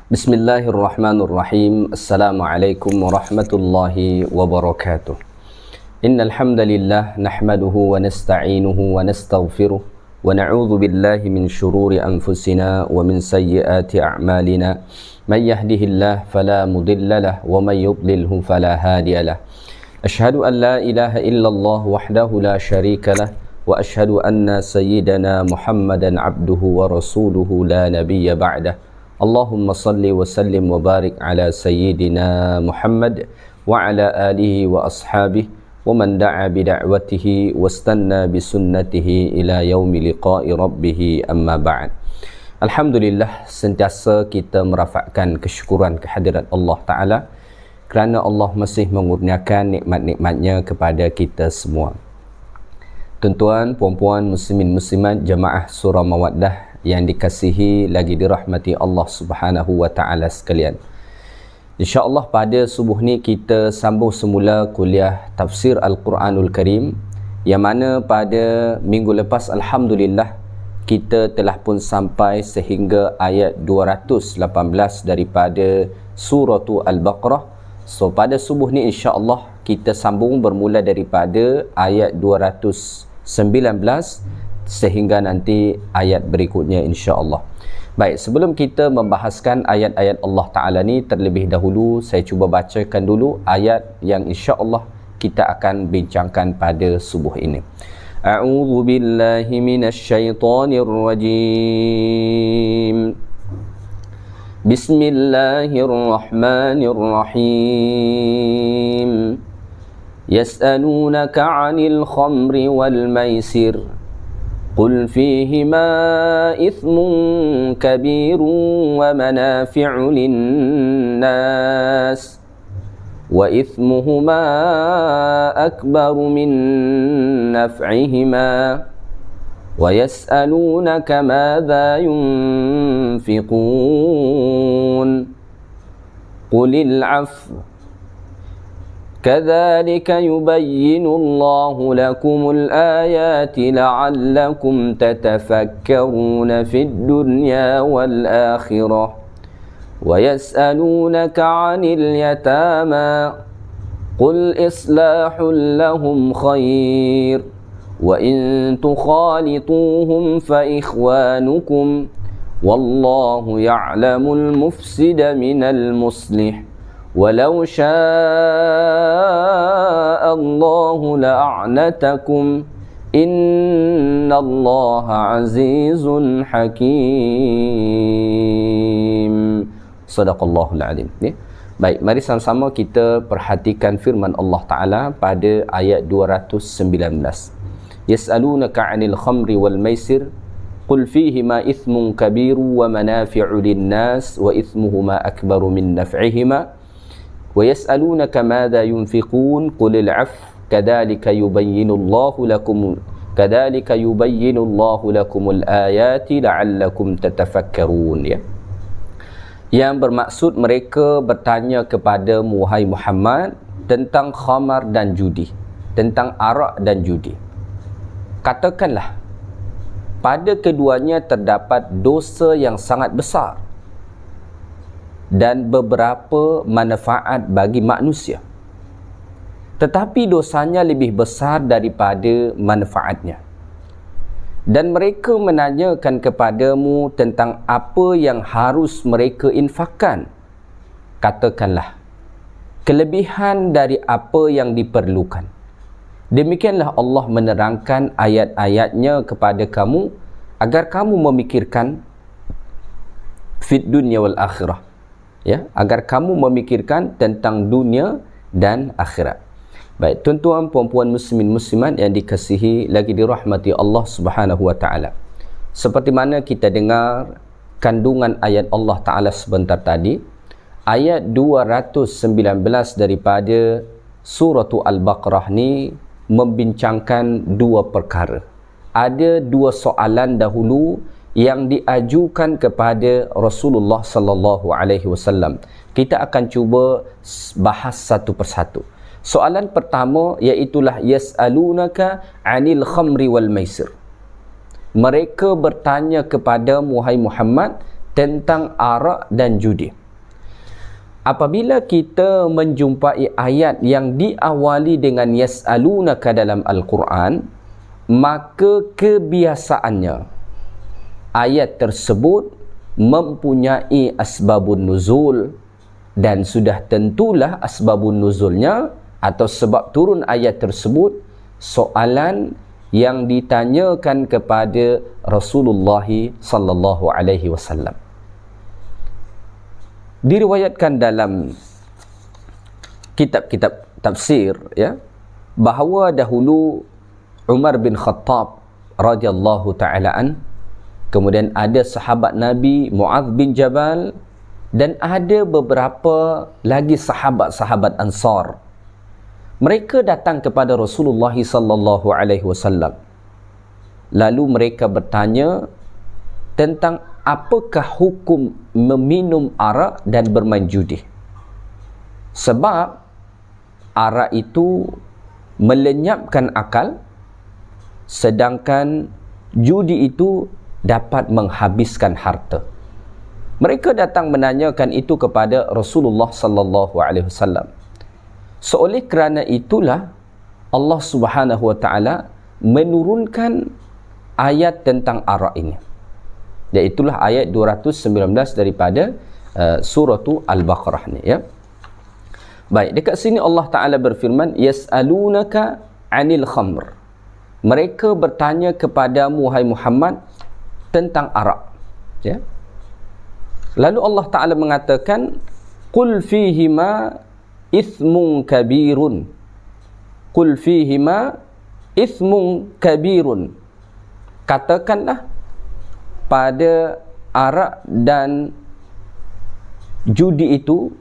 Bismillahirrahmanirrahim. Assalamualaikum warahmatullahi wabarakatuh. Innal hamdalillah nahmaduhu wa nasta'inuhu wa nastaghfiruh wa na'udzu billahi min shururi anfusina wa min sayyiati a'malina. May yahdihillahu fala mudilla lahu wa may yudlilhu fala hadiya lahu. Ashhadu an la ilaha illallah wahdahu la syarika lahu wa ashhadu anna sayyidana Muhammadan abduhu wa rasuluhu la nabiyya ba'dah. Allahumma salli wa sallim wa barik ala sayyidina Muhammad wa ala alihi wa ashabihi wa man da'a bi da'watihi wastanna bi sunnatihi ila yaumi liqa'i rabbih, amma ba'd. Alhamdulillah, sentiasa kita merafakkan kesyukuran kehadirat Allah Ta'ala kerana Allah masih mengurniakan nikmat-nikmatnya kepada kita semua. Tuan-tuan, puan-puan, muslimin, muslimat, jamaah surah Mawaddah yang dikasihi lagi dirahmati Allah Subhanahu wa Ta'ala sekalian. InsyaAllah pada subuh ni kita sambung semula kuliah tafsir Al-Quranul Karim, yang mana pada minggu lepas Alhamdulillah kita telah pun sampai sehingga ayat 218 daripada surah Al-Baqarah. So pada subuh ni insyaAllah kita sambung bermula daripada ayat 219 sehingga nanti ayat berikutnya insya-Allah. Baik, sebelum kita membahaskan ayat-ayat Allah Ta'ala ni, terlebih dahulu saya cuba bacakan dulu ayat yang insya-Allah kita akan bincangkan pada subuh ini. A'udzu billahi minasyaitonir rajim. Bismillahirrahmanirrahim. Yas'alunaka 'anil khamri wal maisir. قل فيهما إثم كبير ومنافع للناس وإثمهما أكبر من نفعهما ويسألونك ماذا ينفقون قل العفو كذلك يبين الله لكم الآيات لعلكم تتفكرون في الدنيا والآخرة ويسألونك عن اليتامى قل إصلاح لهم خير وإن تخالطوهم فإخوانكم والله يعلم المفسد من المصلح ولو شاء الله لأعنتكم إن الله عزيز حكيم. Sadaqallahul Azim. Baik, mari sama-sama kita perhatikan firman Allah Ta'ala pada ayat 219. Yas'alunaka 'anil khamri wal maisir qul fihima ithmun kabiru wa manafi'u lin-nas wa ithmuhuma akbaru min naf'ihima وَيَسْأَلُونَكَ مَاذَا يُنْفِقُونَ قُلِ الْعَفْوَ كَذَلِكَ يُبَيِّنُ اللَّهُ لَكُمُ الْآيَاتِ لَعَلَّكُمْ تَتَفَكَّرُونَ. Ya. Yang bermaksud mereka bertanya kepadamu, wahai Muhammad, tentang khamar dan judi, tentang arak dan judi. Katakanlah, pada keduanya terdapat dosa yang sangat besar dan beberapa manfaat bagi manusia, tetapi dosanya lebih besar daripada manfaatnya. Dan mereka menanyakan kepadamu tentang apa yang harus mereka infakkan. Katakanlah, kelebihan dari apa yang diperlukan. Demikianlah Allah menerangkan ayat-ayatnya kepada kamu agar kamu memikirkan fid dunya wal akhirah. Ya, agar kamu memikirkan tentang dunia dan akhirat. Baik, tuan-tuan, puan-puan, muslimin, muslimat yang dikasihi lagi dirahmati Allah Subhanahu wa Ta'ala. Seperti mana kita dengar kandungan ayat Allah Ta'ala sebentar tadi, ayat 219 daripada surah Al-Baqarah ni membincangkan dua perkara. Ada dua soalan dahulu yang diajukan kepada Rasulullah sallallahu alaihi wasallam. Kita akan cuba bahas satu persatu. Soalan pertama iaitulah yas'alunaka 'anil khamri wal maisir. Mereka bertanya kepada Muhammad tentang arak dan judi. Apabila kita menjumpai ayat yang diawali dengan yas'alunaka dalam Al-Quran, maka kebiasaannya ayat tersebut mempunyai asbabun nuzul, dan sudah tentulah asbabun nuzulnya atau sebab turun ayat tersebut soalan yang ditanyakan kepada Rasulullah sallallahu alaihi wasallam. Diriwayatkan dalam kitab-kitab tafsir, ya, bahawa dahulu Umar bin Khattab radhiyallahu taala an, kemudian ada sahabat Nabi Muadz bin Jabal, dan ada beberapa lagi sahabat-sahabat Ansar. Mereka datang kepada Rasulullah sallallahu alaihi wasallam. Lalu mereka bertanya tentang apakah hukum meminum arak dan bermain judi. Sebab arak itu melenyapkan akal, sedangkan judi itu dapat menghabiskan harta. Mereka datang menanyakan itu kepada Rasulullah sallallahu alaihi wasallam. Seoleh kerana itulah Allah Subhanahu wa taala menurunkan ayat tentang arak ini. Iaitulah ayat 219 daripada surah Al-Baqarah ni, ya. Baik, dekat sini Allah Taala berfirman, yas'alunaka 'anil khamr. Mereka bertanya kepadamu wahai Muhammad tentang arak, ya. Lalu Allah Taala mengatakan, qul fihima ithmun kabirun. Qul fihima ithmun kabirun. Katakanlah pada arak dan judi itu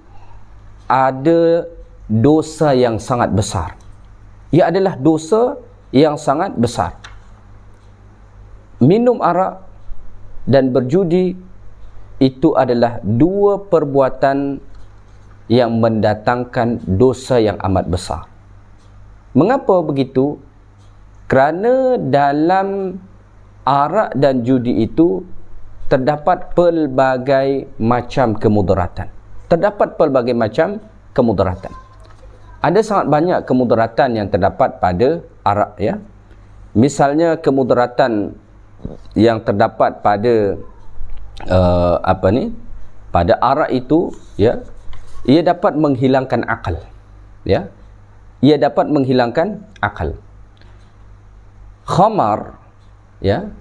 ada dosa yang sangat besar. Ia adalah dosa yang sangat besar. Minum arak dan berjudi itu adalah dua perbuatan yang mendatangkan dosa yang amat besar. Mengapa begitu? Kerana dalam arak dan judi itu terdapat pelbagai macam kemudaratan. Terdapat pelbagai macam kemudaratan. Ada sangat banyak kemudaratan yang terdapat pada arak, ya. Misalnya kemudaratan yang terdapat pada pada arak itu, ya, ia dapat menghilangkan akal, ya. Ia dapat menghilangkan akal. Khamar, ya,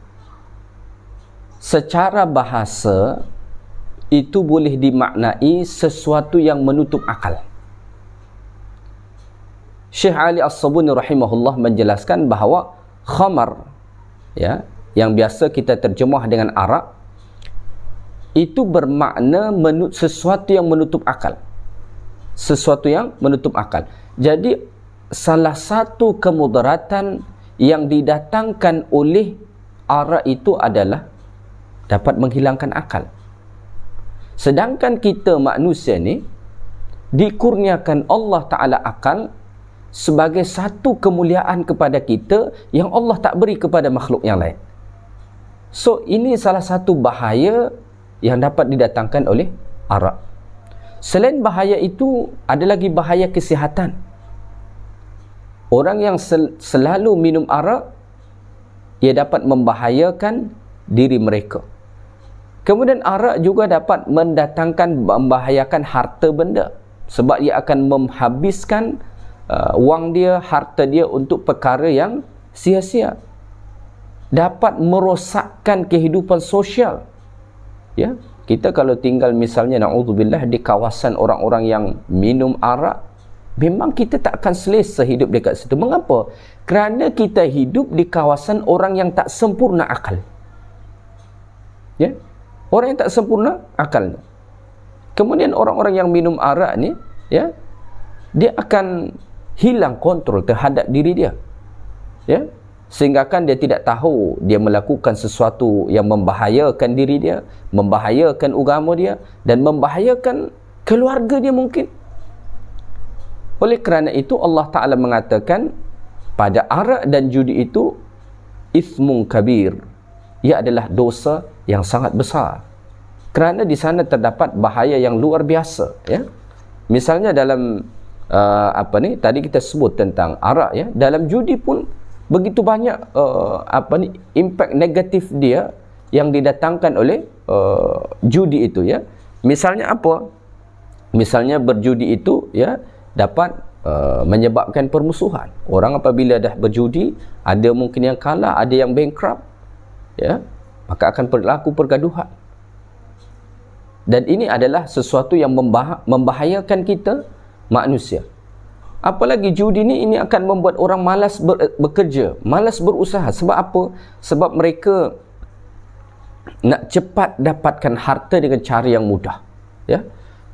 secara bahasa itu boleh dimaknai sesuatu yang menutup akal. Syekh Ali As-Sabuni rahimahullah menjelaskan bahawa khamar, ya, yang biasa kita terjemah dengan arak, itu bermakna sesuatu yang menutup akal. Sesuatu yang menutup akal. Jadi salah satu kemudaratan yang didatangkan oleh arak itu adalah dapat menghilangkan akal. Sedangkan kita manusia ni dikurniakan Allah Ta'ala akal sebagai satu kemuliaan kepada kita yang Allah tak beri kepada makhluk yang lain. So ini salah satu bahaya yang dapat didatangkan oleh arak. Selain bahaya itu, ada lagi bahaya kesihatan. Orang yang selalu minum arak, ia dapat membahayakan diri mereka. Kemudian arak juga dapat membahayakan harta benda, sebab ia akan menghabiskan wang dia, harta dia untuk perkara yang sia-sia. Dapat merosakkan kehidupan sosial, ya. Kita kalau tinggal misalnya na'udzubillah di kawasan orang-orang yang minum arak, memang kita tak akan selesa hidup dekat situ. Mengapa? Kerana kita hidup di kawasan orang yang tak sempurna akal, ya. Orang yang tak sempurna akalnya. Kemudian orang-orang yang minum arak ni, ya, dia akan hilang kontrol terhadap diri dia, ya, sehingga kan dia tidak tahu dia melakukan sesuatu yang membahayakan diri dia, membahayakan agama dia, dan membahayakan keluarga dia mungkin. Oleh kerana itu Allah Ta'ala mengatakan pada arak dan judi itu ismun kabir, ia adalah dosa yang sangat besar. Kerana di sana terdapat bahaya yang luar biasa, ya. Misalnya dalam tadi kita sebut tentang arak, ya. Dalam judi pun begitu banyak impak negatif dia yang didatangkan oleh judi itu, ya. Misalnya apa? Misalnya berjudi itu, ya, dapat menyebabkan permusuhan. Orang apabila dah berjudi, ada mungkin yang kalah, ada yang bankrupt, ya, maka akan berlaku pergaduhan. Dan ini adalah sesuatu yang membahayakan kita manusia. Apalagi judi ini akan membuat orang malas bekerja, malas berusaha. Sebab apa? Sebab mereka nak cepat dapatkan harta dengan cara yang mudah, ya.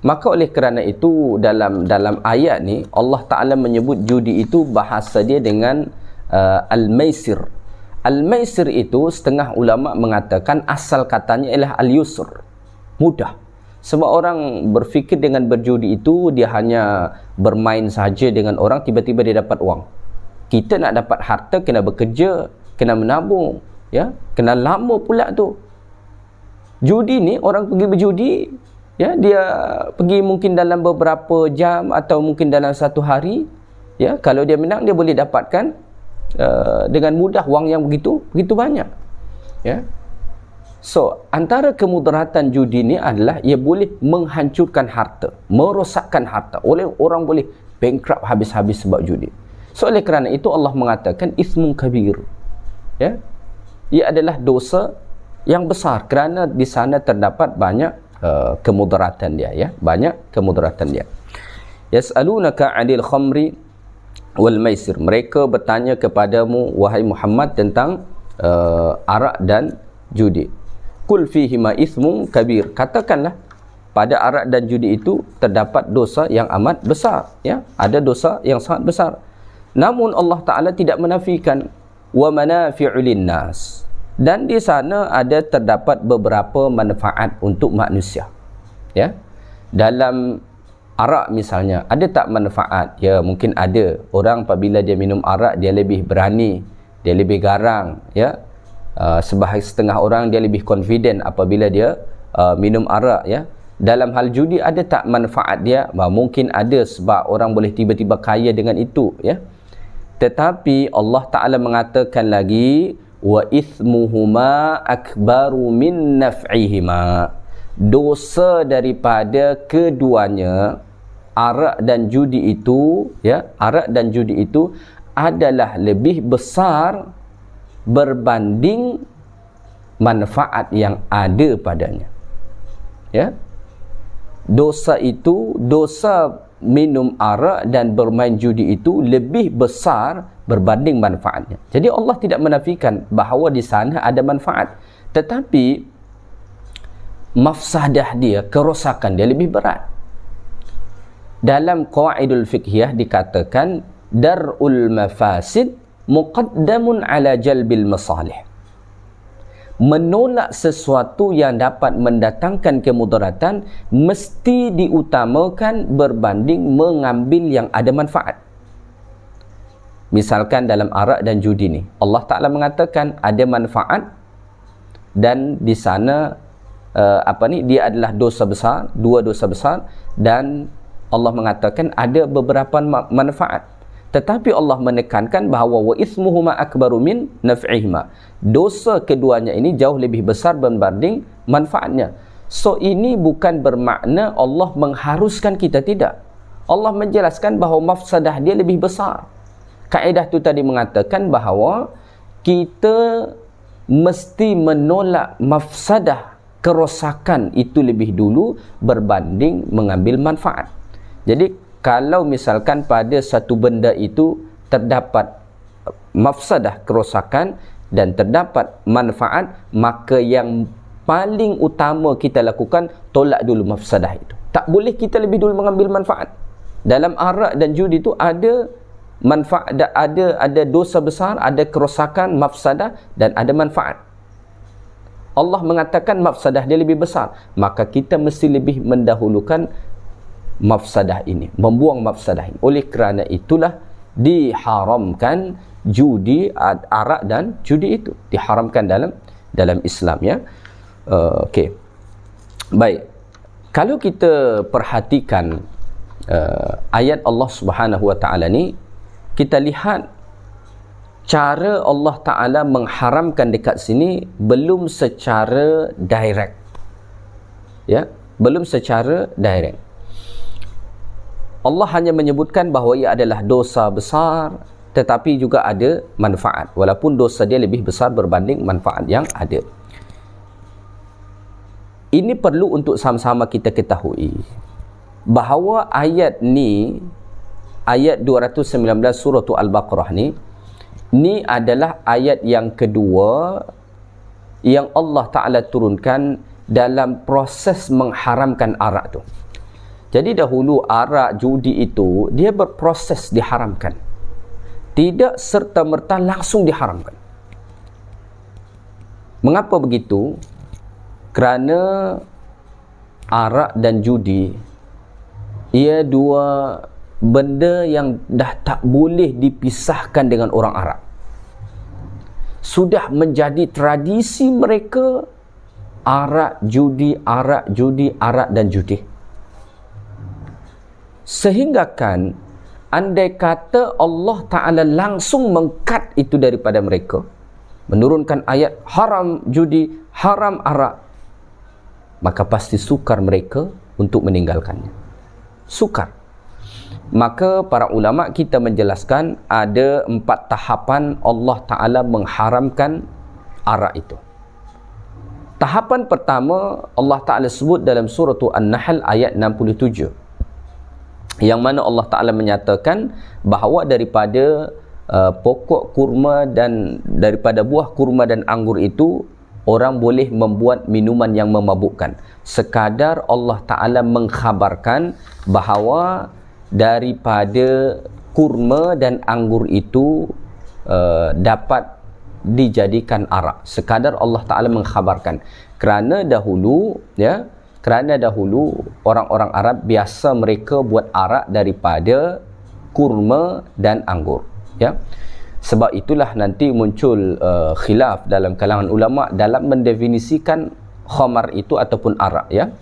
Maka oleh kerana itu dalam ayat ni Allah Ta'ala menyebut judi itu bahasa dia dengan al-maisir. Al-maisir itu setengah ulama mengatakan asal katanya ialah al-yusr, mudah. Sebab orang berfikir dengan berjudi itu dia hanya bermain saja dengan orang, tiba-tiba dia dapat wang. Kita nak dapat harta kena bekerja, kena menabung, ya, kena lama pula tu. Judi ni, orang pergi berjudi, ya, dia pergi mungkin dalam beberapa jam atau mungkin dalam satu hari, ya. Kalau dia menang, dia boleh dapatkan dengan mudah wang yang begitu banyak, ya. So, antara kemudaratan judi ni adalah ia boleh menghancurkan harta, merosakkan harta. Orang boleh bankrupt habis-habis sebab judi. So, oleh kerana itu Allah mengatakan ismun kabir, ya. Ia adalah dosa yang besar kerana di sana terdapat banyak kemudaratan dia, ya, banyak kemudaratan dia. Yas'alunaka 'anil khamri wal maisir. Mereka bertanya kepadamu wahai Muhammad tentang arak dan judi. Qul fihima ithmun kabir. Katakanlah pada arak dan judi itu terdapat dosa yang amat besar, ya, ada dosa yang sangat besar. Namun Allah Ta'ala tidak menafikan wa manafi'u linnas, dan di sana ada terdapat beberapa manfaat untuk manusia, ya. Dalam arak misalnya, ada tak manfaat? Ya, mungkin ada. Orang apabila dia minum arak, dia lebih berani, dia lebih garang, ya. Setengah orang dia lebih confident apabila dia minum arak, ya. Dalam hal judi ada tak manfaat dia? Mungkin ada, sebab orang boleh tiba-tiba kaya dengan itu, ya. Tetapi Allah Ta'ala mengatakan lagi wa ithmuhuma akbaru min naf'ihima. Dosa daripada keduanya, arak dan judi itu, ya, arak dan judi itu adalah lebih besar berbanding manfaat yang ada padanya, ya. Dosa itu, dosa minum arak dan bermain judi itu lebih besar berbanding manfaatnya. Jadi Allah tidak menafikan bahawa di sana ada manfaat, tetapi mafsadah dia, kerosakan dia lebih berat. Dalam qawaidul fiqhiyah dikatakan dar'ul mafasid muqaddamun ala jalbil masalih. Menolak sesuatu yang dapat mendatangkan kemudaratan mesti diutamakan berbanding mengambil yang ada manfaat. Misalkan dalam arak dan judi ni, Allah Ta'ala mengatakan ada manfaat, dan di sana dia adalah dosa besar, dua dosa besar, dan Allah mengatakan ada beberapa manfaat. Tetapi Allah menekankan bahawa wa ismuhuma akbaru min naf'ihima. Dosa keduanya ini jauh lebih besar berbanding manfaatnya. So ini bukan bermakna Allah mengharuskan kita, tidak. Allah menjelaskan bahawa mafsadah dia lebih besar. Kaedah tu tadi mengatakan bahawa kita mesti menolak mafsadah, kerosakan itu lebih dulu berbanding mengambil manfaat. Jadi kalau misalkan pada satu benda itu terdapat mafsadah, kerosakan, dan terdapat manfaat, maka yang paling utama kita lakukan, tolak dulu mafsadah itu. Tak boleh kita lebih dulu mengambil manfaat. Dalam arak dan judi itu ada manfaat, ada dosa besar, ada kerosakan, mafsadah, dan ada manfaat. Allah mengatakan mafsadah dia lebih besar, maka kita mesti lebih mendahulukan mafsadah ini, membuang mafsadah ini. Oleh kerana itulah diharamkan judi, arak dan judi itu diharamkan dalam Islam, ya. Okey. Baik, kalau kita perhatikan ayat Allah Subhanahu Wa Taala ni, kita lihat cara Allah Taala mengharamkan dekat sini belum secara direct, ya, belum secara direct. Allah hanya menyebutkan bahawa ia adalah dosa besar, tetapi juga ada manfaat, walaupun dosa dia lebih besar berbanding manfaat yang ada. Ini perlu untuk sama-sama kita ketahui bahawa ayat ni, ayat 219 surah Al-Baqarah ni adalah ayat yang kedua yang Allah Ta'ala turunkan dalam proses mengharamkan arak tu. Jadi dahulu arak judi itu dia berproses diharamkan, tidak serta-merta langsung diharamkan. Mengapa begitu? Kerana arak dan judi ia dua benda yang dah tak boleh dipisahkan dengan orang Arab. Sudah menjadi tradisi mereka, arak judi, arak judi, arak dan judi. Sehinggakan andai kata Allah Ta'ala langsung mengkat itu daripada mereka, menurunkan ayat haram judi, haram arak, maka pasti sukar mereka untuk meninggalkannya. Sukar. Maka para ulama kita menjelaskan ada 4 tahapan Allah Ta'ala mengharamkan arak itu. Tahapan pertama Allah Ta'ala sebut dalam surah An-Nahl ayat 67, yang mana Allah Ta'ala menyatakan bahawa daripada pokok kurma dan daripada buah kurma dan anggur itu orang boleh membuat minuman yang memabukkan, sekadar Allah Ta'ala mengkhabarkan bahawa daripada kurma dan anggur itu dapat dijadikan arak, sekadar Allah Ta'ala mengkhabarkan. Kerana dahulu, ya, kerana dahulu orang-orang Arab biasa mereka buat arak daripada kurma dan anggur, ya. Sebab itulah nanti muncul khilaf dalam kalangan ulama dalam mendefinisikan khamar itu ataupun arak, ya.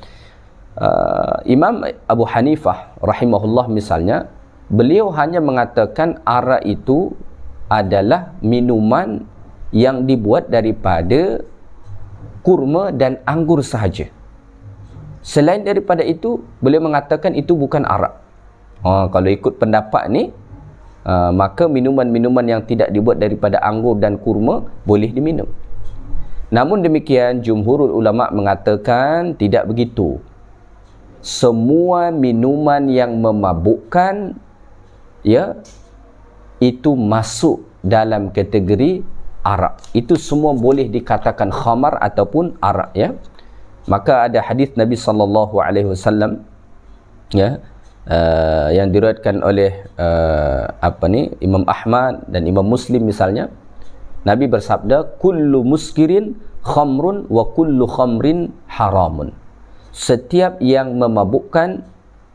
Imam Abu Hanifah rahimahullah misalnya, beliau hanya mengatakan arak itu adalah minuman yang dibuat daripada kurma dan anggur sahaja. Selain daripada itu, beliau mengatakan itu bukan arak. Kalau ikut pendapat ni, maka minuman-minuman yang tidak dibuat daripada anggur dan kurma boleh diminum. Namun demikian, jumhurul ulama mengatakan tidak begitu. Semua minuman yang memabukkan, ya, itu masuk dalam kategori arak. Itu semua boleh dikatakan khamar ataupun arak, ya. Maka ada hadis Nabi sallallahu alaihi wasallam, ya, yang diriwayatkan oleh Imam Ahmad dan Imam Muslim misalnya. Nabi bersabda, kullu muskirin khamrun wa kullu khamrin haramun. Setiap yang memabukkan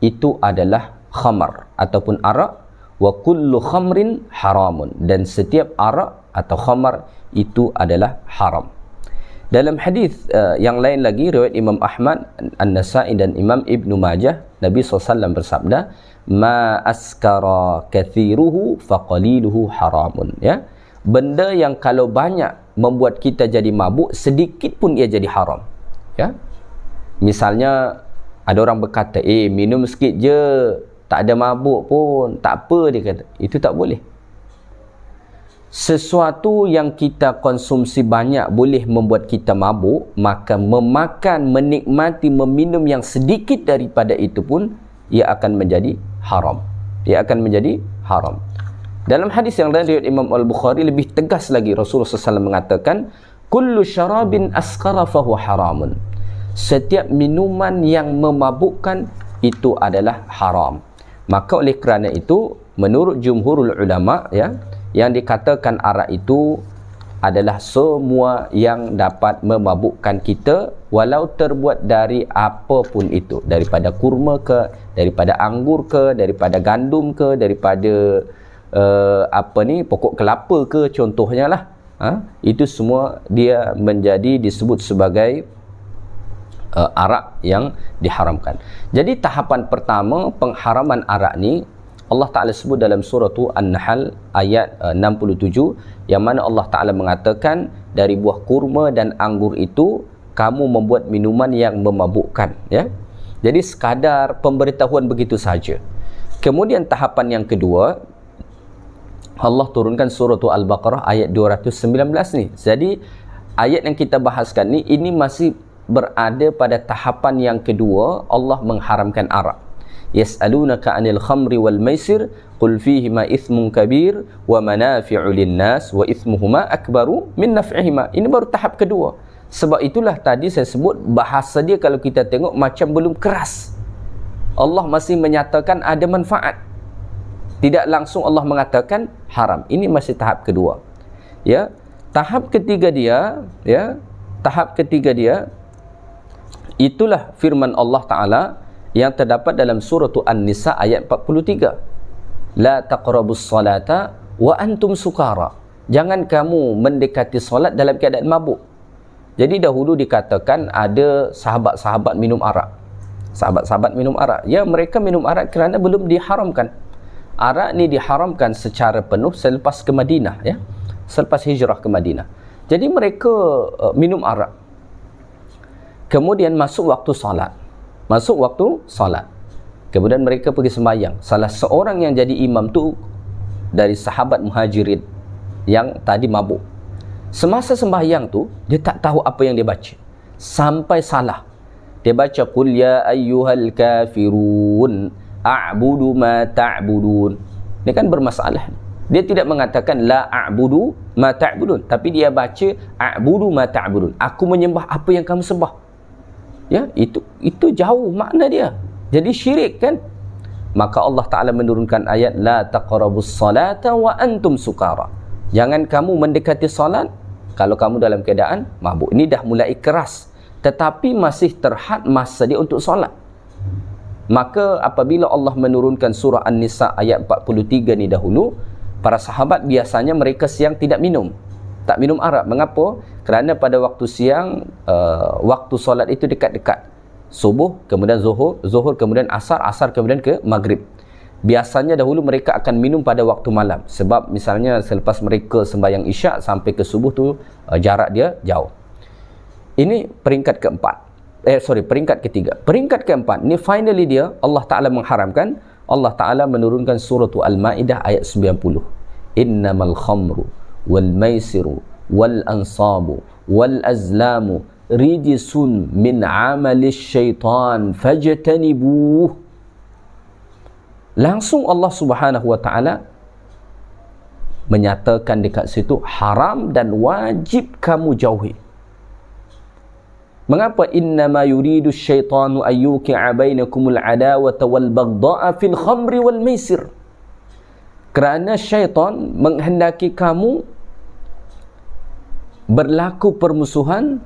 itu adalah khamar ataupun arak, wa kullu khamrin haramun, dan setiap arak atau khamar itu adalah haram. Dalam hadis yang lain lagi riwayat Imam Ahmad, An-Nasa'i dan Imam Ibnu Majah, Nabi SAW bersabda, ma askara kathiruhu faqaliluhu haramun, ya. Benda yang kalau banyak membuat kita jadi mabuk, sedikit pun ia jadi haram, ya. Misalnya ada orang berkata, minum sikit je, tak ada mabuk pun, tak apa, dia kata. Itu tak boleh. Sesuatu yang kita konsumsi banyak boleh membuat kita mabuk, maka memakan, menikmati, meminum yang sedikit daripada itu pun ia akan menjadi haram. Ia akan menjadi haram. Dalam hadis yang lain riwayat Imam Al-Bukhari lebih tegas lagi, Rasulullah SAW mengatakan, kullu syarabin askara fahuwa haramun. Setiap minuman yang memabukkan itu adalah haram. Maka oleh kerana itu, menurut jumhurul ulama, ya, yang dikatakan arak itu adalah semua yang dapat memabukkan kita, walau terbuat dari apapun itu, daripada kurma ke, daripada anggur ke, daripada gandum ke, daripada pokok kelapa ke, contohnya lah. Itu semua dia menjadi disebut sebagai arak yang diharamkan. Jadi tahapan pertama pengharaman arak ni Allah Ta'ala sebut dalam surah An-Nahl ayat 67, yang mana Allah Ta'ala mengatakan dari buah kurma dan anggur itu kamu membuat minuman yang memabukkan, ya. Jadi sekadar pemberitahuan begitu saja. Kemudian tahapan yang kedua, Allah turunkan surah Al-Baqarah ayat 219 ni. Jadi ayat yang kita bahaskan ni, ini masih berada pada tahapan yang kedua Allah mengharamkan arak. Yas'alunaka 'anil khamri wal maisir qul fihima ithmun kabir wa manafi'u lin-nas wa ithmuhuma akbaru min naf'ihima. Ini baru tahap kedua. Sebab itulah tadi saya sebut bahasa dia kalau kita tengok macam belum keras. Allah masih menyatakan ada manfaat. Tidak langsung Allah mengatakan haram. Ini masih tahap kedua. Ya. Tahap ketiga dia, ya, tahap ketiga dia itulah firman Allah Ta'ala yang terdapat dalam surah An-Nisa ayat 43. La taqrabus salata wa antum sukara. Jangan kamu mendekati solat dalam keadaan mabuk. Jadi dahulu dikatakan ada sahabat-sahabat minum arak. Sahabat-sahabat minum arak. Ya, mereka minum arak kerana belum diharamkan. Arak ni diharamkan secara penuh selepas ke Madinah, ya. Selepas hijrah ke Madinah. Jadi mereka minum arak. Kemudian masuk waktu salat. Masuk waktu salat. Kemudian mereka pergi sembahyang. Salah seorang yang jadi imam tu dari sahabat Muhajirin yang tadi mabuk. Semasa sembahyang tu, dia tak tahu apa yang dia baca. Sampai salah. Dia baca qul ya ayyuhal kafirun a'budu ma ta'budun. Dia kan bermasalah. Dia tidak mengatakan la a'budu ma ta'budun, tapi dia baca a'budu ma ta'budun. Aku menyembah apa yang kamu sembah. Ya, itu jauh makna dia. Jadi syirik kan? Maka Allah Ta'ala menurunkan ayat la taqrabus salata wa antum sukara. Jangan kamu mendekati salat kalau kamu dalam keadaan mabuk. Ini dah mulai keras, tetapi masih terhad masa dia untuk salat. Maka apabila Allah menurunkan surah An-Nisa ayat 43 ni dahulu, para sahabat biasanya mereka siang tidak minum. Tak minum arak. Mengapa? Kerana pada waktu siang, waktu solat itu dekat-dekat. Subuh, kemudian zuhur kemudian asar kemudian ke maghrib. Biasanya dahulu mereka akan minum pada waktu malam. Sebab misalnya selepas mereka sembahyang isyak sampai ke subuh tu jarak dia jauh. Ini peringkat keempat. Peringkat ketiga. Peringkat keempat, ni finally dia, Allah Ta'ala mengharamkan. Allah Ta'ala menurunkan surah Al-Ma'idah ayat 90. Innamal khamru wal maisiru wal ansabu wal azlamu rijisun min amalis syaitan fajtanibuh. Langsung Allah Subhanahu wa Ta'ala menyatakan dekat situ haram dan wajib kamu jauhi. Mengapa? Innama yuridu syaitanu ayyuki'a bainakumul adawata wal baghdha'a fil khamri wal maisir. Kerana syaitan menghendaki kamu berlaku permusuhan,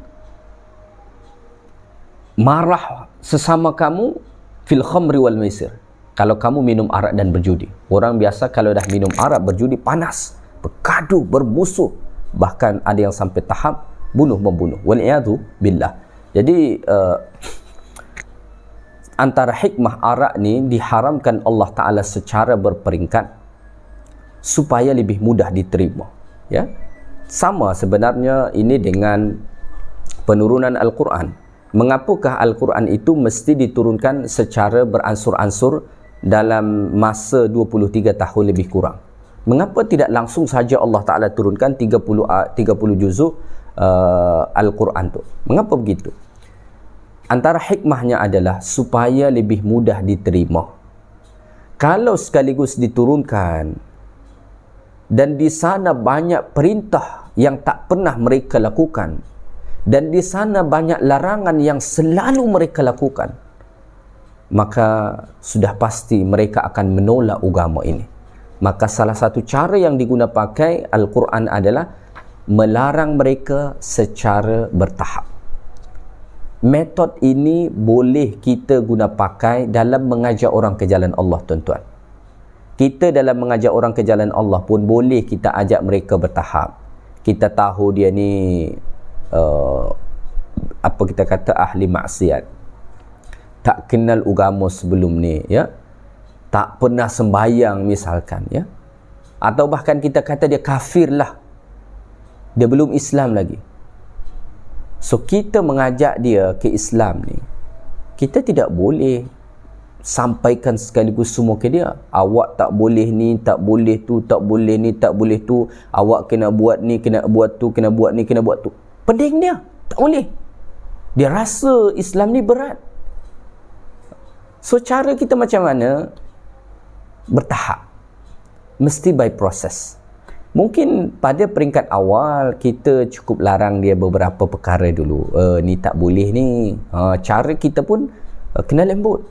marah sesama kamu fil khamri wal maisir. Kalau kamu minum arak dan berjudi. Orang biasa kalau dah minum arak berjudi panas, bergaduh, bermusuh, bahkan ada yang sampai tahap bunuh-membunuh. Wal'iyadu billah. Jadi antara hikmah arak ni diharamkan Allah Ta'ala secara berperingkat supaya lebih mudah diterima, ya. Sama sebenarnya ini dengan penurunan Al-Quran. Mengapakah Al-Quran itu mesti diturunkan secara beransur-ansur dalam masa 23 tahun lebih kurang? Mengapa tidak langsung saja Allah Ta'ala turunkan 30 juzuk Al-Quran tu? Mengapa begitu? Antara hikmahnya adalah supaya lebih mudah diterima. Kalau sekaligus diturunkan dan di sana banyak perintah yang tak pernah mereka lakukan, dan di sana banyak larangan yang selalu mereka lakukan, maka sudah pasti mereka akan menolak agama ini. Maka salah satu cara yang digunakan pakai Al-Quran adalah melarang mereka secara bertahap. Metod ini boleh kita guna pakai dalam mengajak orang ke jalan Allah, tuan-tuan. Kita dalam mengajak orang ke jalan Allah pun boleh kita ajak mereka bertahap. Kita tahu dia ni apa kita kata ahli maksiat, tak kenal agama sebelum ni, ya, tak pernah sembahyang misalkan, ya, atau bahkan kita kata dia kafir lah, dia belum Islam lagi. So kita mengajak dia ke Islam ni, kita tidak boleh sampaikan sekaligus semua ke dia. Awak tak boleh ni, tak boleh tu, tak boleh ni, tak boleh tu, awak kena buat ni, kena buat tu, kena buat ni, kena buat tu. Pening dia, tak boleh. Dia rasa Islam ni berat. So cara kita macam mana? Bertahap, mesti by process. Mungkin pada peringkat awal kita cukup larang dia beberapa perkara dulu. Ni tak boleh ni. Cara kita pun kena lembut,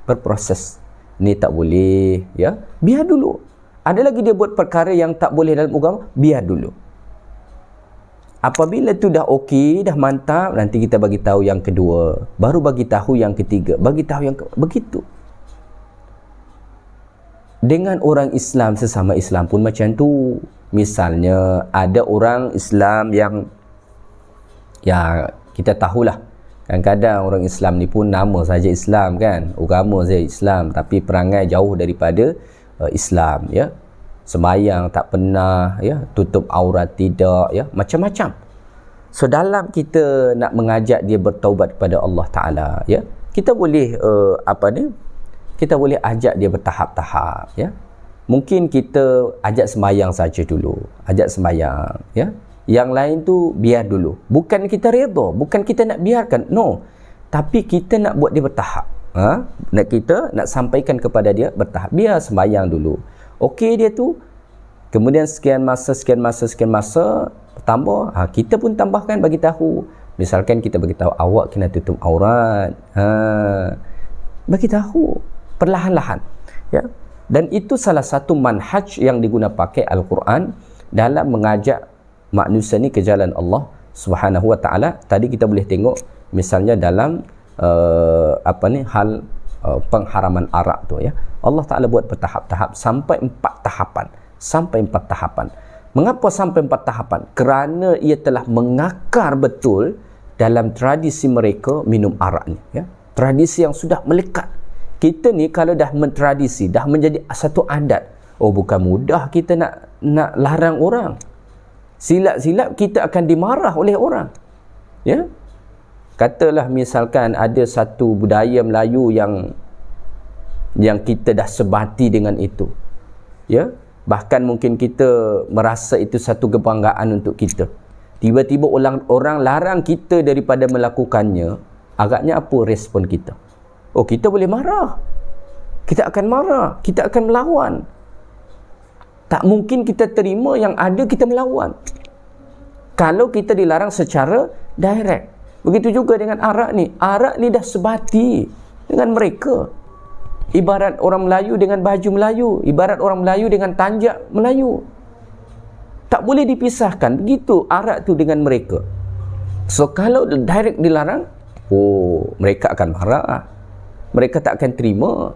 berproses. Ni tak boleh, ya, biar dulu. Ada lagi dia buat perkara yang tak boleh dalam agama, biar dulu. Apabila tu dah okey, dah mantap, nanti kita bagi tahu yang kedua, baru bagi tahu yang ketiga, bagi tahu yang begitu. Dengan orang Islam sesama Islam pun macam tu. Misalnya ada orang Islam yang, ya, kita tahulah, kadang-kadang orang Islam ni pun nama saja Islam kan, agama saja Islam, tapi perangai jauh daripada Islam, ya. Sembahyang tak pernah, ya, tutup aurat tidak, ya, macam-macam. So dalam kita nak mengajak dia bertaubat kepada Allah Ta'ala, ya, kita boleh kita boleh ajak dia bertahap-tahap, ya. Mungkin kita ajak sembahyang saja dulu, ajak sembahyang, ya. Yang lain tu biar dulu. Bukan kita redha, bukan kita nak biarkan, no. Tapi kita nak buat dia bertahap. Nak sampaikan kepada dia bertahap. Biar sembahyang dulu. Okey dia tu, kemudian sekian masa tambah, kita pun tambahkan, bagi tahu. Misalkan kita bagi tahu awak kena tutup aurat. Bagi tahu perlahan-lahan, ya. Dan itu salah satu manhaj yang diguna pakai Al-Quran dalam mengajak manusia ni ke jalan Allah Subhanahu wa taala. Tadi kita boleh tengok misalnya dalam hal pengharaman arak tu, ya. Allah Taala buat bertahap-tahap sampai 4 tahapan. Mengapa sampai 4 tahapan? Kerana ia telah mengakar betul dalam tradisi mereka minum arak ni, ya. Tradisi yang sudah melekat. Kita ni kalau dah mentradisi, dah menjadi satu adat, bukan mudah kita nak larang orang. Silap-silap kita akan dimarah oleh orang, ya. Katalah misalkan ada satu budaya Melayu yang kita dah sebati dengan itu, ya. Bahkan mungkin kita merasa itu satu kebanggaan untuk kita. Tiba-tiba orang larang kita daripada melakukannya, agaknya apa respon kita? Kita boleh marah. Kita akan marah, kita akan melawan. Tak mungkin kita terima yang ada kita melawan. Kalau kita dilarang secara direct. Begitu juga dengan arak ni. Arak ni dah sebati dengan mereka. Ibarat orang Melayu dengan baju Melayu, ibarat orang Melayu dengan tanjak Melayu. Tak boleh dipisahkan. Begitu arak tu dengan mereka. So kalau direct dilarang, mereka akan marah. Mereka tak akan terima.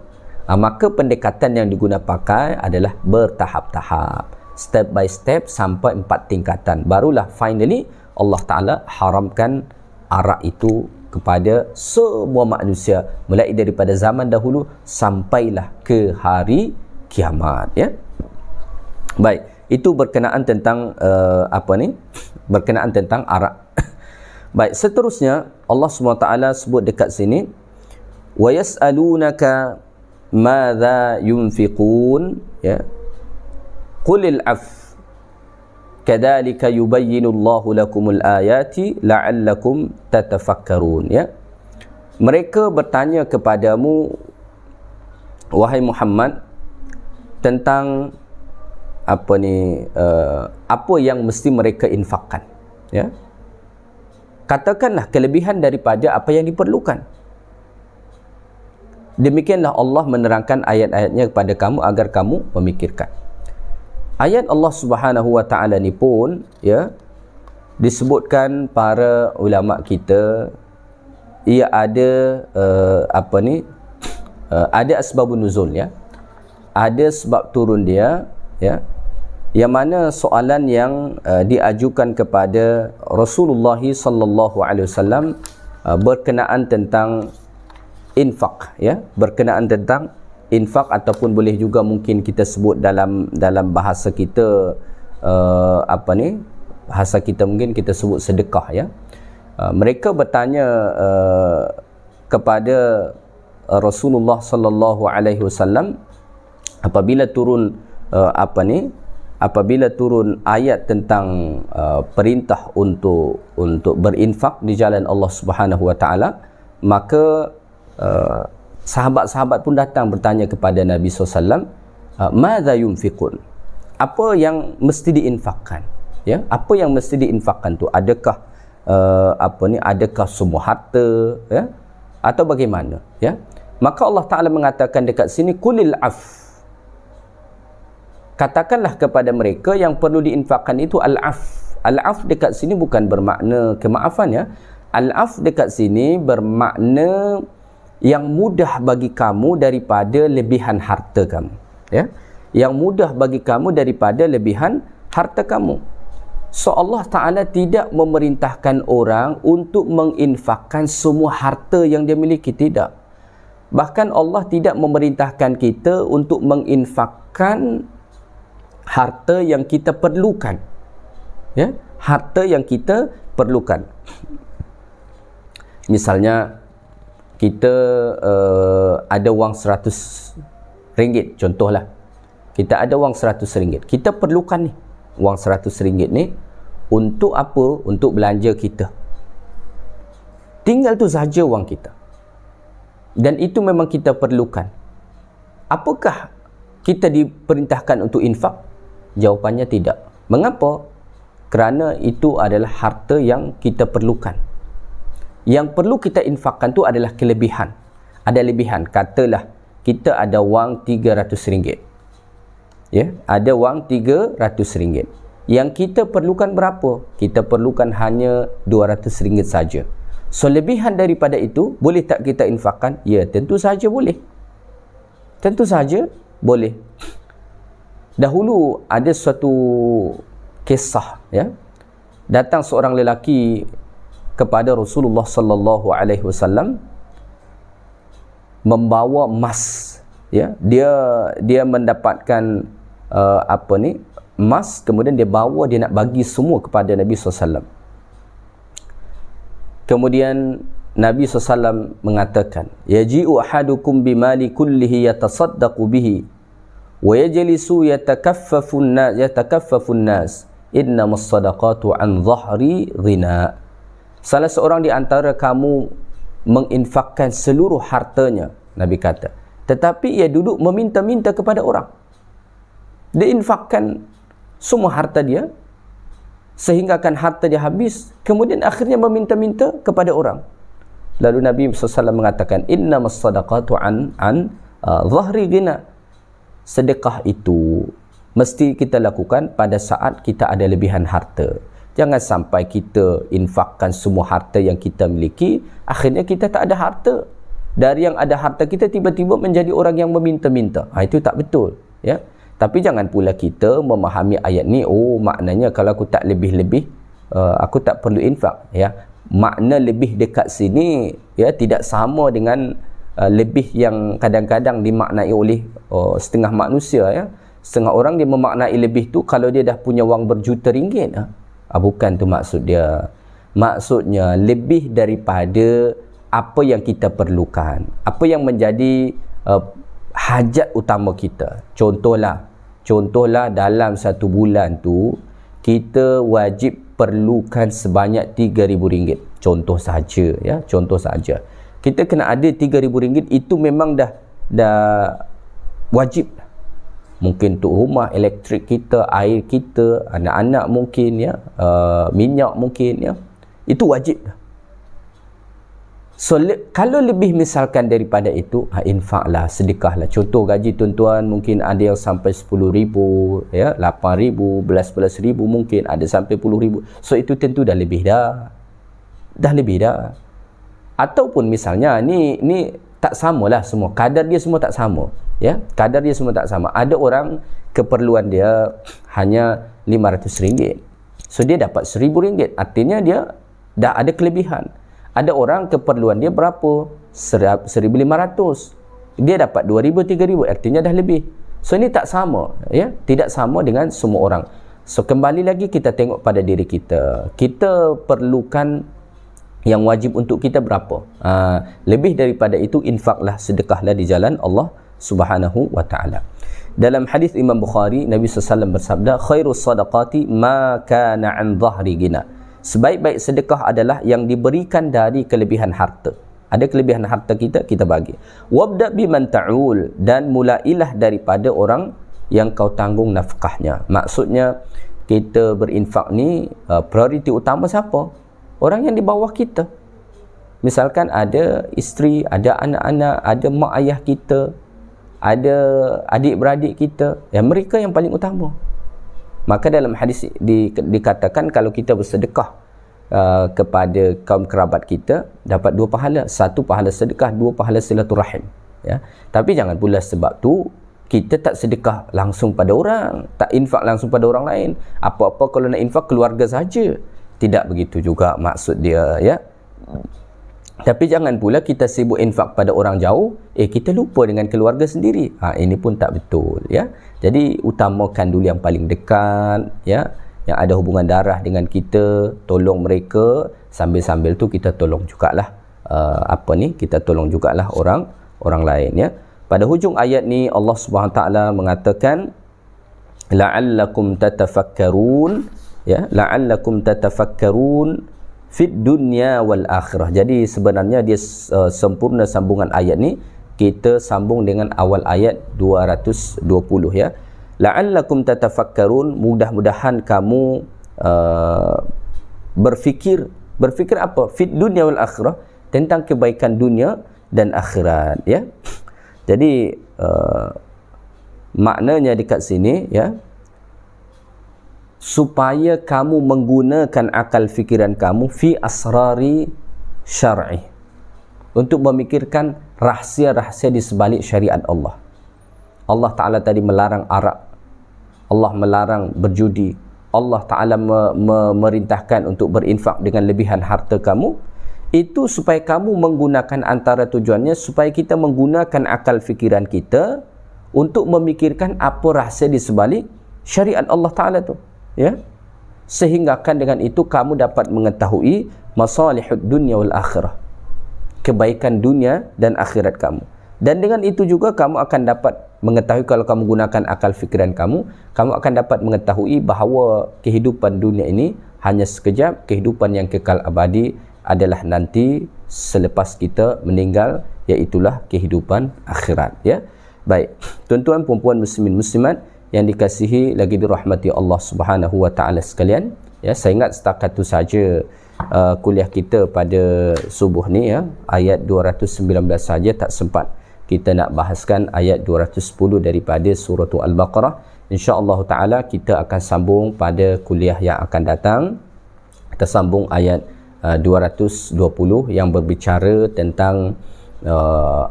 Maka pendekatan yang diguna pakai adalah bertahap-tahap, step by step sampai 4 tingkatan. Barulah finally Allah Ta'ala haramkan arak itu kepada semua manusia, mulai daripada zaman dahulu sampailah ke hari kiamat, ya. Baik, itu berkenaan tentang berkenaan tentang arak. Baik, seterusnya Allah SWT sebut dekat sini, wa yas'alunaka madza yunfiqun, ya, qulil af kadzalika yubayyinu Allahu lakumul ayati la'allakum tatafakkarun, ya. Mereka bertanya kepadamu wahai Muhammad tentang apa yang mesti mereka infakkan, ya. Katakanlah kelebihan daripada apa yang diperlukan. Demikianlah Allah menerangkan ayat-ayatnya kepada kamu agar kamu memikirkan. Ayat Allah Subhanahu wa taala ni pun, ya, disebutkan para ulama kita, ia ada ada asbabun nuzul, ya. Ada sebab turun dia, ya. yang mana soalan yang diajukan kepada Rasulullah sallallahu alaihi wasallam berkenaan tentang infak, ya, berkenaan tentang infak, ataupun boleh juga mungkin kita sebut dalam bahasa kita bahasa kita mungkin kita sebut sedekah, ya. Mereka bertanya kepada Rasulullah sallallahu alaihi wasallam apabila turun apabila turun ayat tentang perintah untuk berinfak di jalan Allah Subhanahu wa taala, maka sahabat-sahabat pun datang bertanya kepada Nabi SAW, madza yunfiqun, apa yang mesti diinfakkan, ya, apa yang mesti diinfakkan tu, adakah adakah semua harta, ya, atau bagaimana, ya. Maka Allah Taala mengatakan dekat sini, qulil af, katakanlah kepada mereka yang perlu diinfakkan itu al-af. Al-af dekat sini bukan bermakna kemaafan, ya. Al-af dekat sini bermakna yang mudah bagi kamu daripada lebihan harta kamu, ya. Yang mudah bagi kamu daripada lebihan harta kamu. So Allah Ta'ala tidak memerintahkan orang untuk menginfakkan semua harta yang dia miliki, tidak. Bahkan Allah tidak memerintahkan kita untuk menginfakkan harta yang kita perlukan, ya, harta yang kita perlukan. Misalnya kita ada wang RM100, contohlah, kita ada wang RM100, kita perlukan ni wang RM100 ni untuk apa? Untuk belanja kita, tinggal tu sahaja wang kita, dan itu memang kita perlukan. Apakah kita diperintahkan untuk infak? Jawapannya tidak. Mengapa? Kerana itu adalah harta yang kita perlukan. Yang perlu kita infakkan tu adalah kelebihan. Ada lebihan. Katalah kita ada wang RM300. Ya, ada wang RM300. Yang kita perlukan berapa? Kita perlukan hanya RM200 saja. So lebihan daripada itu boleh tak kita infakkan? Ya, tentu saja boleh. Tentu saja boleh. Dahulu ada suatu kisah, ya. Datang seorang lelaki kepada Rasulullah sallallahu alaihi wasallam membawa emas, ya. Dia mendapatkan emas, kemudian dia bawa, dia nak bagi semua kepada Nabi SAW. Kemudian Nabi SAW mengatakan, yaji'u ahadukum bimali kullihi yatasaddaqu bihi wa yajlisu yatakaffafu an-nas innamas sadaqatu an dhahri ghina. Salah seorang di antara kamu menginfakkan seluruh hartanya, Nabi kata, tetapi ia duduk meminta-minta kepada orang. Dia infakkan semua harta dia sehingga kan harta dia habis, kemudian akhirnya meminta-minta kepada orang. Lalu Nabi SAW mengatakan, innamas sadaqatu an dhahri ghina. Sedekah itu mesti kita lakukan pada saat kita ada lebihan harta. Jangan sampai kita infakkan semua harta yang kita miliki, akhirnya kita tak ada harta. Dari yang ada harta kita tiba-tiba menjadi orang yang meminta-minta. Itu tak betul, ya. Tapi jangan pula kita memahami ayat ni, oh maknanya kalau aku tak lebih-lebih, aku tak perlu infak, ya. Makna lebih dekat sini, ya, tidak sama dengan lebih yang kadang-kadang dimaknai oleh setengah manusia, ya. Setengah orang dia memaknai lebih tu kalau dia dah punya wang berjuta ringgit. Bukan tu maksud dia. Maksudnya lebih daripada apa yang kita perlukan, apa yang menjadi hajat utama kita. Contohlah dalam satu bulan tu kita wajib perlukan sebanyak RM3,000. Contoh saja, ya, contoh saja. Kita kena ada RM3,000, itu memang dah wajib. Mungkin untuk rumah, elektrik kita, air kita, anak-anak mungkin, ya, minyak mungkin, ya. Itu wajib. So kalau lebih misalkan daripada itu, infaklah, sedekahlah. Contoh gaji tuan-tuan mungkin ada yang sampai RM10,000, ya, RM8,000, RM11,000, mungkin ada sampai RM10,000. So itu tentu dah lebih dah. Dah lebih dah. Ataupun misalnya ni tak samalah semua. Kadar dia semua tak sama. Ya, kadar dia semua tak sama. Ada orang keperluan dia hanya RM500. So dia dapat RM1,000. Artinya dia dah ada kelebihan. Ada orang keperluan dia berapa? RM1,500. Dia dapat RM2,000, RM3,000. Artinya dah lebih. So ini tak sama, ya. Tidak sama dengan semua orang. So kembali lagi kita tengok pada diri kita. Kita perlukan yang wajib untuk kita berapa? Lebih daripada itu, infaklah, sedekahlah di jalan Allah Subhanahu wa ta'ala. Dalam hadis Imam Bukhari, Nabi SAW bersabda, khairus sadaqati ma kana an dhahri gina. Sebaik-baik sedekah adalah yang diberikan dari kelebihan harta. Ada kelebihan harta kita, kita bagi. Wabda biman ta'ul, dan mulailah daripada orang yang kau tanggung nafkahnya. Maksudnya kita berinfak ni, prioriti utama siapa? Orang yang di bawah kita. Misalkan ada isteri, ada anak-anak, ada mak ayah kita, ada adik-beradik kita, mereka yang paling utama. Maka dalam hadis dikatakan kalau kita bersedekah kepada kaum kerabat kita, dapat 2 pahala. 1 pahala sedekah, 2 pahala silaturahim. Ya. Tapi jangan pula sebab tu kita tak sedekah langsung pada orang, tak infak langsung pada orang lain. Apa-apa kalau nak infak keluarga saja. Tidak begitu juga maksud dia, ya. Tapi jangan pula kita sibuk infak pada orang jauh, kita lupa dengan keluarga sendiri. Ini pun tak betul, ya. Jadi utamakan dulu yang paling dekat, ya, yang ada hubungan darah dengan kita, tolong mereka, sambil-sambil tu kita tolong jugalah kita tolong jugalah orang lain, ya. Pada hujung ayat ni Allah Subhanahu Wa Taala mengatakan la'allakum tatafakkarun, ya, la'allakum tatafakkarun fid dunya wal akhirah. Jadi sebenarnya dia sempurna sambungan ayat ni. Kita sambung dengan awal ayat 220, ya. La'allakum tatafakkarun, mudah-mudahan kamu berfikir apa? Fid dunya wal akhirah, tentang kebaikan dunia dan akhirat, ya. Jadi maknanya dekat sini, ya, supaya kamu menggunakan akal fikiran kamu fi asrari syar'i, untuk memikirkan rahsia-rahsia di sebalik syariat Allah. Allah Ta'ala tadi melarang arak, Allah melarang berjudi, Allah Ta'ala memerintahkan untuk berinfak dengan lebihan harta kamu. Itu supaya kamu menggunakan, antara tujuannya supaya kita menggunakan akal fikiran kita untuk memikirkan apa rahsia di sebalik syariat Allah Ta'ala tu, ya. Sehinggakan dengan itu kamu dapat mengetahui masalihud dunya wal akhirah, kebaikan dunia dan akhirat kamu. Dan dengan itu juga kamu akan dapat mengetahui, kalau kamu gunakan akal fikiran kamu akan dapat mengetahui bahawa kehidupan dunia ini hanya sekejap, kehidupan yang kekal abadi adalah nanti selepas kita meninggal, iaitulah kehidupan akhirat, ya. Baik, tuan-tuan puan-puan muslimin muslimat yang dikasihi lagi dirahmati Allah Subhanahu wa taala sekalian, ya, saya ingat setakat tu saja kuliah kita pada subuh ni, ya. Ayat 219 saja tak sempat kita nak bahaskan ayat 210 daripada surah Al-Baqarah. Insya-Allah taala kita akan sambung pada kuliah yang akan datang. Kita sambung ayat 220 yang berbicara tentang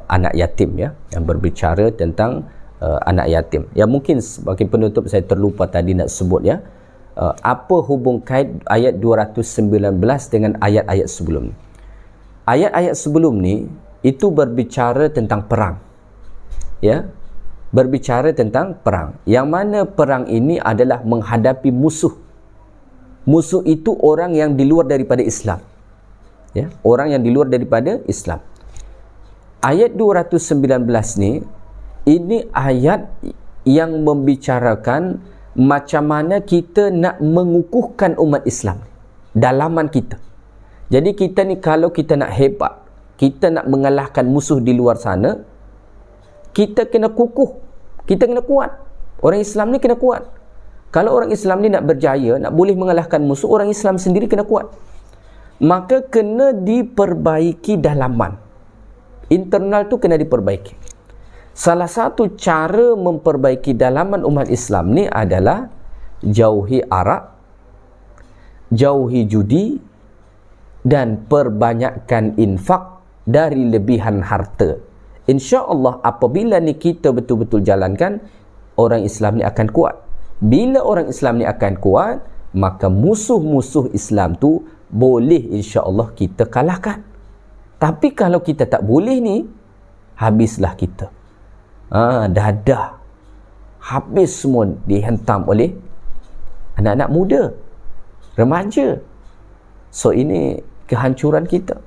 anak yatim, ya, yang berbicara tentang anak yatim. Ya, mungkin sebagai penutup saya terlupa tadi nak sebut, ya, apa hubung kait ayat 219 dengan ayat-ayat sebelum ni. Ayat-ayat sebelum ni itu berbicara tentang perang, ya, berbicara tentang perang, yang mana perang ini adalah menghadapi musuh. Musuh itu orang yang di luar daripada Islam, ya, orang yang di luar daripada Islam. Ayat 219 ni, ini ayat yang membicarakan macam mana kita nak mengukuhkan umat Islam, dalaman kita. Jadi kita ni kalau kita nak hebat, kita nak mengalahkan musuh di luar sana, kita kena kukuh, kita kena kuat. Orang Islam ni kena kuat. Kalau orang Islam ni nak berjaya, nak boleh mengalahkan musuh, orang Islam sendiri kena kuat. Maka kena diperbaiki dalaman. Internal tu kena diperbaiki. Salah satu cara memperbaiki dalaman umat Islam ni adalah jauhi arak, jauhi judi, dan perbanyakkan infak dari lebihan harta. insya-Allah apabila ni kita betul-betul jalankan, orang Islam ni akan kuat. Bila orang Islam ni akan kuat, maka musuh-musuh Islam tu boleh insya-Allah kita kalahkan. Tapi kalau kita tak boleh ni, habislah kita. Dadah habis semua dihentam oleh anak-anak muda, remaja. So ini kehancuran kita.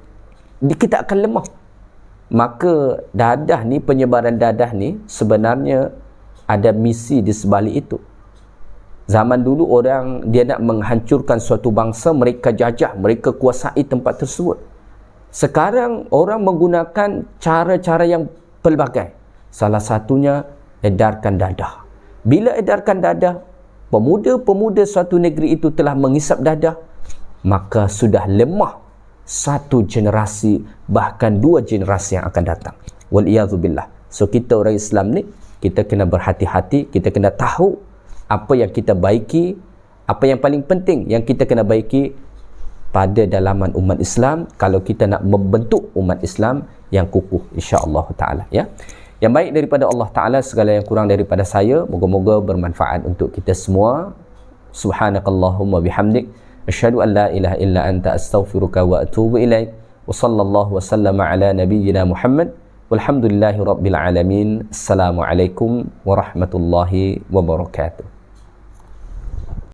Kita akan lemah. Maka dadah ni, penyebaran dadah ni sebenarnya ada misi di sebalik itu. Zaman dulu orang dia nak menghancurkan suatu bangsa, mereka jajah, mereka kuasai tempat tersebut. Sekarang orang menggunakan cara-cara yang pelbagai. Salah satunya edarkan dadah. Bila edarkan dadah, pemuda-pemuda suatu negeri itu telah menghisap dadah, maka sudah lemah satu generasi, bahkan 2 generasi yang akan datang. Waliyadzubillah. So kita orang Islam ni, kita kena berhati-hati, kita kena tahu apa yang kita baiki, apa yang paling penting yang kita kena baiki pada dalaman umat Islam, kalau kita nak membentuk umat Islam yang kukuh insya-Allah taala, ya. Yang baik daripada Allah taala, segala yang kurang daripada saya, moga-moga bermanfaat untuk kita semua. Subhanakallahumma bihamdik, asyhadu an la ilaha illa anta, astaghfiruka wa atubu ilaik. Wa sallallahu wa sallama ala nabiyyina Muhammad. Walhamdulillahi rabbil alamin. Assalamualaikum warahmatullahi wabarakatuh.